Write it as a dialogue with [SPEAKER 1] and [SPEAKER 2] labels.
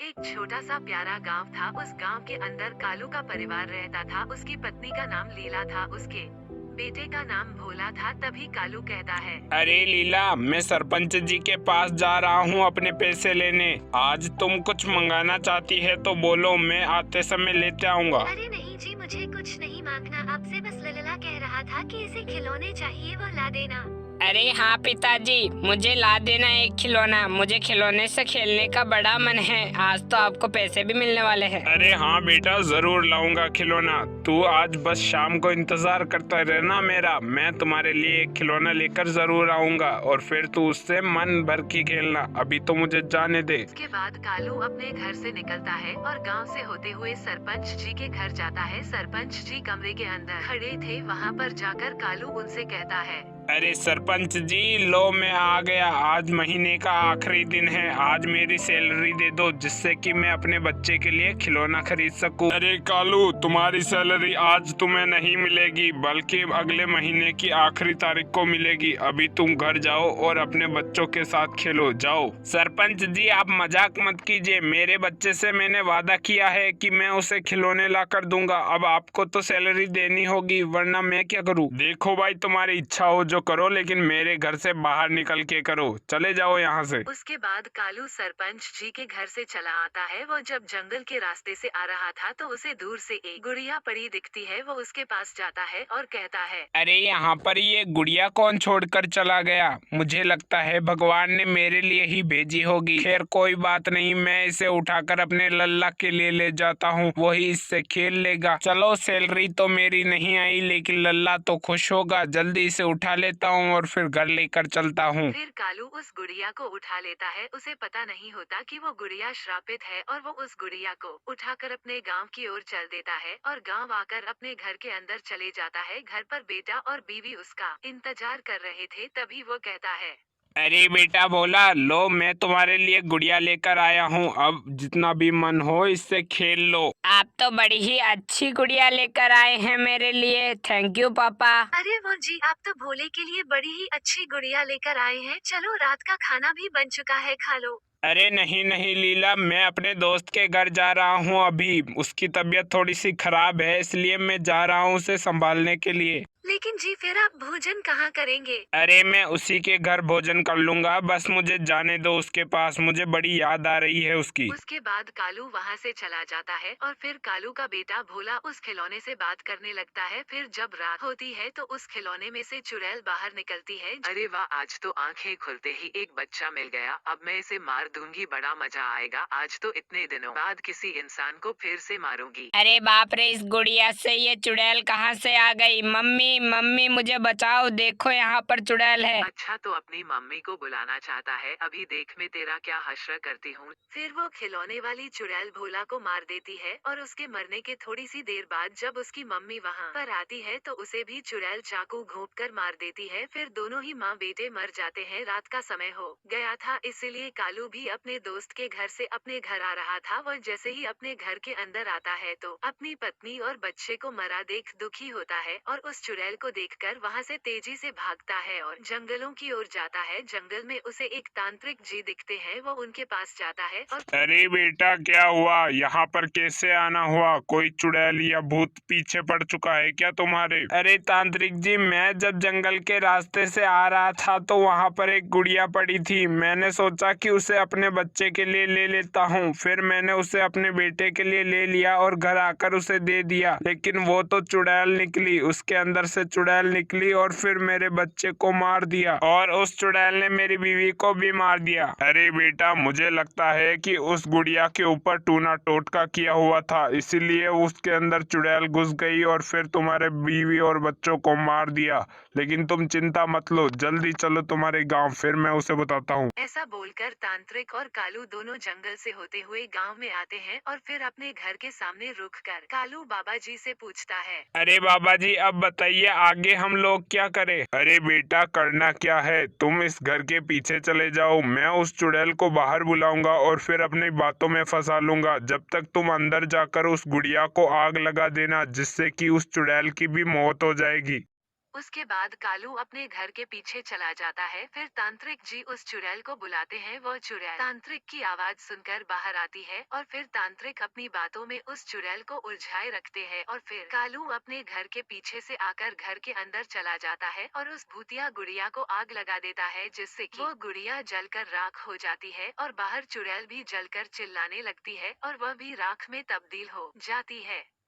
[SPEAKER 1] एक छोटा सा प्यारा गांव था। उस गांव के अंदर कालू का परिवार रहता था। उसकी पत्नी का नाम लीला था, उसके बेटे का नाम भोला था। तभी कालू कहता है,
[SPEAKER 2] अरे लीला, मैं सरपंच जी के पास जा रहा हूँ अपने पैसे लेने। आज तुम कुछ मंगाना चाहती है तो बोलो, मैं आते समय लेते आऊँगा।
[SPEAKER 3] अरे नहीं जी, मुझे कुछ नहीं मांगना आपसे, बस ललला कह रहा था कि इसे खिलौने चाहिए, वो ला देना।
[SPEAKER 4] अरे हाँ पिताजी, मुझे ला देना एक खिलौना। मुझे खिलौने से खेलने का बड़ा मन है। आज तो आपको पैसे भी मिलने वाले हैं।
[SPEAKER 2] अरे हाँ बेटा, जरूर लाऊंगा खिलौना। तू आज बस शाम को इंतजार करता रहना मेरा। मैं तुम्हारे लिए एक खिलौना लेकर जरूर आऊंगा और फिर तू उससे मन भर के खेलना। अभी तो मुझे जाने दे।
[SPEAKER 1] उसके बाद कालू अपने घर से निकलता है और गांव से होते हुए सरपंच जी के घर जाता है। सरपंच जी कमरे के अंदर खड़े थे। वहां पर जाकर कालू उनसे कहता है,
[SPEAKER 2] अरे सरपंच जी, लो मैं आ गया। आज महीने का आखिरी दिन है। आज मेरी सैलरी दे दो जिससे कि मैं अपने बच्चे के लिए खिलौना खरीद सकूं। अरे कालू, तुम्हारी सैलरी आज तुम्हें नहीं मिलेगी बल्कि अगले महीने की आखिरी तारीख को मिलेगी। अभी तुम घर जाओ और अपने बच्चों के साथ खेलो, जाओ। सरपंच जी, आप मजाक मत कीजिए। मेरे बच्चे से मैंने वादा किया है कि मैं उसे खिलौने ला कर दूंगा। अब आपको तो सैलरी देनी होगी, वरना मैं क्या करूँ। देखो भाई, तुम्हारी इच्छा हो जो करो, लेकिन मेरे घर से बाहर निकल के करो। चले जाओ यहाँ से।
[SPEAKER 1] उसके बाद कालू सरपंच जी के घर से चला आता है। वो जब जंगल के रास्ते से आ रहा था तो उसे दूर से एक गुड़िया पड़ी दिखती है। वो उसके पास जाता है और कहता है,
[SPEAKER 2] अरे यहाँ पर ये गुड़िया कौन छोड़कर चला गया? मुझे लगता है भगवान ने मेरे लिए ही भेजी होगी। खैर कोई बात नहीं, मैं इसे उठाकर अपने लल्ला के लिए ले जाता हूँ, वही इससे खेल लेगा। चलो, सैलरी तो मेरी नहीं आई लेकिन लल्ला तो खुश होगा। जल्दी इसे उठा लेता हूँ और फिर घर लेकर चलता हूँ।
[SPEAKER 1] फिर कालू उस गुड़िया को उठा लेता है। उसे पता नहीं होता कि वो गुड़िया श्रापित है और वो उस गुड़िया को उठाकर अपने गांव की ओर चल देता है और गांव आकर अपने घर के अंदर चले जाता है। घर पर बेटा और बीवी उसका इंतजार कर रहे थे। तभी वो कहता है,
[SPEAKER 2] अरे बेटा भोला, लो मैं तुम्हारे लिए गुड़िया लेकर आया हूँ। अब जितना भी मन हो इससे खेल लो।
[SPEAKER 4] आप तो बड़ी ही अच्छी गुड़िया लेकर आए हैं मेरे लिए। थैंक यू पापा।
[SPEAKER 3] अरे वो जी, आप तो भोले के लिए बड़ी ही अच्छी गुड़िया लेकर आए हैं। चलो, रात का खाना भी बन चुका है, खा लो।
[SPEAKER 2] अरे नहीं नहीं लीला, मैं अपने दोस्त के घर जा रहा हूँ। अभी उसकी तबीयत थोड़ी सी खराब है, इसलिए मैं जा रहा हूँ उसे संभालने के लिए।
[SPEAKER 3] लेकिन जी, फिर आप भोजन कहाँ करेंगे?
[SPEAKER 2] अरे मैं उसी के घर भोजन कर लूंगा। बस मुझे जाने दो उसके पास, मुझे बड़ी याद आ रही है उसकी।
[SPEAKER 1] उसके बाद कालू वहां से चला जाता है और फिर कालू का बेटा भोला उस खिलौने से बात करने लगता है। फिर जब रात होती है तो उस खिलौने में से चुड़ैल बाहर निकलती है। अरे वाह, आज तो आंखें खुलते ही एक बच्चा मिल गया। अब मैं इसे मार दूंगी, बड़ा मजा आएगा। आज तो इतने दिनों बाद किसी इंसान को फिर से मारूंगी।
[SPEAKER 4] अरे बाप रे, इस गुड़िया से ये चुड़ैल कहाँ से आ गई? मम्मी मम्मी, मुझे बचाओ, देखो यहाँ पर चुड़ैल है।
[SPEAKER 1] अच्छा, तो अपनी मम्मी को बुलाना चाहता है। अभी देख मैं तेरा क्या हश्र करती हूँ। फिर वो खिलौने वाली चुड़ैल भोला को मार देती है और उसके मरने के थोड़ी सी देर बाद जब उसकी मम्मी वहाँ पर आती है तो उसे भी चुड़ैल चाकू घोंप कर मार देती है। फिर दोनों ही माँ बेटे मर जाते हैं। रात का समय हो गया था, इसलिए कालू भी अपने दोस्त के घर से अपने घर आ रहा था। वह जैसे ही अपने घर के अंदर आता है तो अपनी पत्नी और बच्चे को मरा देख दुखी होता है और उस चुड़ैल को देखकर वहाँ से तेजी से भागता है और जंगलों की ओर जाता है। जंगल में उसे एक तांत्रिक जी दिखते हैं। वो उनके पास जाता है और
[SPEAKER 2] अरे बेटा, क्या हुआ? यहाँ पर कैसे आना हुआ? कोई चुड़ैल या भूत पीछे पड़ चुका है क्या तुम्हारे? अरे तांत्रिक जी, मैं जब जंगल के रास्ते से आ रहा था तो वहाँ पर एक गुड़िया पड़ी थी। मैंने सोचा कि उसे अपने बच्चे के लिए ले लेता हूँ। फिर मैंने उसे अपने बेटे के लिए ले लिया और घर आकर उसे दे दिया, लेकिन वो तो चुड़ैल निकली। उसके अंदर से चुड़ैल निकली और फिर मेरे बच्चे को मार दिया और उस चुड़ैल ने मेरी बीवी को भी मार दिया। अरे बेटा, मुझे लगता है कि उस गुड़िया के ऊपर टूना टोटका किया हुआ था, इसीलिए उसके अंदर चुड़ैल घुस गई और फिर तुम्हारे बीवी और बच्चों को मार दिया। लेकिन तुम चिंता मत लो, जल्दी चलो तुम्हारे गांव, फिर मैं उसे बताता हूँ।
[SPEAKER 1] ऐसा बोलकर तांत्रिक और कालू दोनों जंगल से होते हुए गांव में आते हैं और फिर अपने घर के सामने रुककर कालू बाबा जी से पूछता है,
[SPEAKER 2] अरे बाबा जी, अब बताइए आगे हम लोग क्या करें? अरे बेटा, करना क्या है, तुम इस घर के पीछे चले जाओ। मैं उस चुड़ैल को बाहर बुलाऊंगा और फिर अपनी बातों में फंसा लूंगा। जब तक तुम अंदर जाकर उस गुड़िया को आग लगा देना, जिससे कि उस चुड़ैल की भी मौत हो जाएगी।
[SPEAKER 1] उसके बाद कालू अपने घर के पीछे चला जाता है। फिर तांत्रिक जी उस चुड़ैल को बुलाते हैं। वो चुड़ैल तांत्रिक की आवाज सुनकर बाहर आती है और फिर तांत्रिक अपनी बातों में उस चुड़ैल को उलझाए रखते हैं और फिर कालू अपने घर के पीछे से आकर घर के अंदर चला जाता है और उस भूतिया गुड़िया को आग लगा देता है, जिससे कि वो गुड़िया जलकर राख हो जाती है और बाहर चुड़ैल भी जलकर चिल्लाने लगती है और वह भी राख में तब्दील हो जाती है।